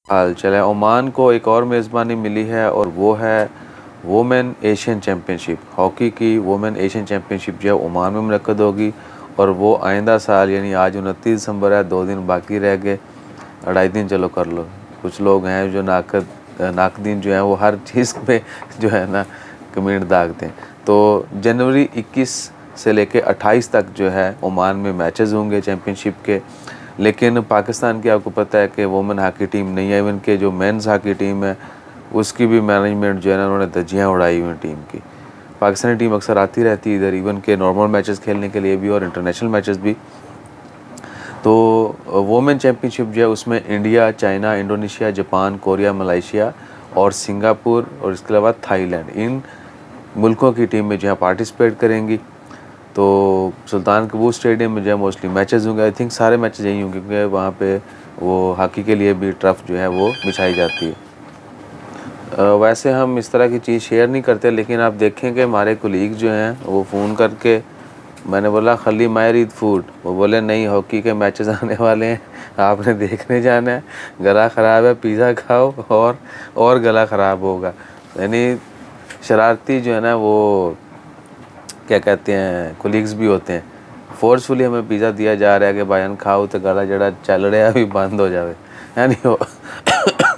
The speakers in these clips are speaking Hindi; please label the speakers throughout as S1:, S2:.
S1: हाल चल है। ओमान को एक और मेज़बानी मिली है और वो है वुमेन एशियन चैम्पियनशिप। हॉकी की वुमेन एशियन चैम्पियनशिप जो है ओमान में मुनक्कद होगी और वो आइंदा साल यानी आज 29 दिसंबर है, 2 दिन बाकी रह गए, 2.5 दिन चलो कर लो। कुछ लोग हैं जो नाकदीन जो हैं वो हर चीज़ पे जो है ना कमेंट दागते हैं। तो जनवरी 21 से लेके 28 तक जो है ओमान में मैचेस होंगे चैम्पियनशिप के। लेकिन पाकिस्तान की आपको पता है कि वुमेन हॉकी टीम नहीं है, इवन के जो मेंस हॉकी टीम है उसकी भी मैनेजमेंट जो है ना उन्होंने धज्जियाँ उड़ाई हुई टीम की। पाकिस्तानी टीम अक्सर आती रहती है इधर, इवन के नॉर्मल मैचेस खेलने के लिए भी और इंटरनेशनल मैचेस भी। तो वुमेन चैम्पियनशिप जो है उसमें India, China, Indonesia, Japan, Korea, Malaysia और सिंगापुर और इसके अलावा थाईलैंड, इन मुल्कों की टीम में जो है पार्टिसिपेट करेंगी। तो सुल्तान कबूस स्टेडियम में जो है मोस्टली मैचेस होंगे। आई थिंक सारे मैचेस यही होंगे क्योंकि वहाँ पे वो हॉकी के लिए भी टर्फ जो है वो बिछाई जाती है। वैसे हम इस तरह की चीज़ शेयर नहीं करते, लेकिन आप देखें कि हमारे कोलीग जो हैं वो फ़ोन करके, मैंने बोला खली मायर ईद फूड, वो बोले नहीं हॉकी के मैचेस आने वाले हैं, आपने देखने जाना है, गला ख़राब है पिज़्ज़ा खाओ और गला ख़राब होगा। यानी शरारती जो है ना वो क्या कहते हैं कोलीग्स भी होते हैं। फोर्सफुली हमें पिज़्ज़ा दिया जा रहा है कि भाईन खाओ तो गला जड़ा चल रहा है अभी बंद हो जाए, यानी वो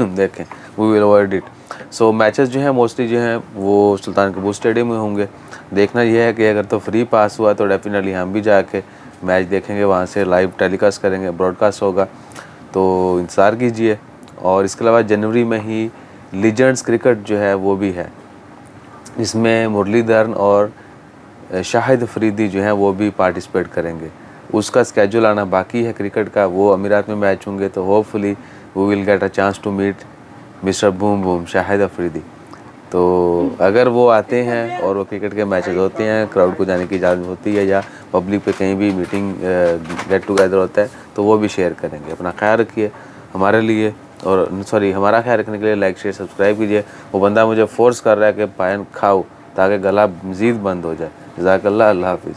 S1: देखें we will avoid it. So matches जो हैं मोस्टली जो हैं वो सुल्तान कबूस स्टेडियम में होंगे। देखना यह है कि अगर तो फ्री पास हुआ तो डेफिनेटली हम भी जाके मैच देखेंगे, वहाँ से लाइव टेलीकास्ट करेंगे, ब्रॉडकास्ट होगा, तो इंतज़ार कीजिए। और इसके अलावा जनवरी में ही लीजेंड्स क्रिकेट जो है वो भी है, इसमें मुरलीधरन और शाहिद अफरीदी जो हैं वो भी पार्टिसिपेट करेंगे। उसका स्केड्यूल आना बाकी है क्रिकेट का, वो अमीरात में मैच होंगे, तो hopefully we will get a chance to meet mister Boom Boom Shahid Afridi. तो अगर वो आते हैं और वो क्रिकेट के मैचेस होते हैं, क्राउड को जाने की इजाज़त होती है या पब्लिक पे कहीं भी मीटिंग गेट टुगेदर होता है तो वो भी शेयर करेंगे। अपना ख्याल रखिए, हमारे लिए और हमारा ख्याल रखने के लिए लाइक शेयर सब्सक्राइब कीजिए। वो बंदा मुझे फोर्स कर रहा है कि पायन खाओ ताकि गला मज़ीद बंद हो जाए। जज़ाकल्लाह, अल्लाह हाफ़िज़।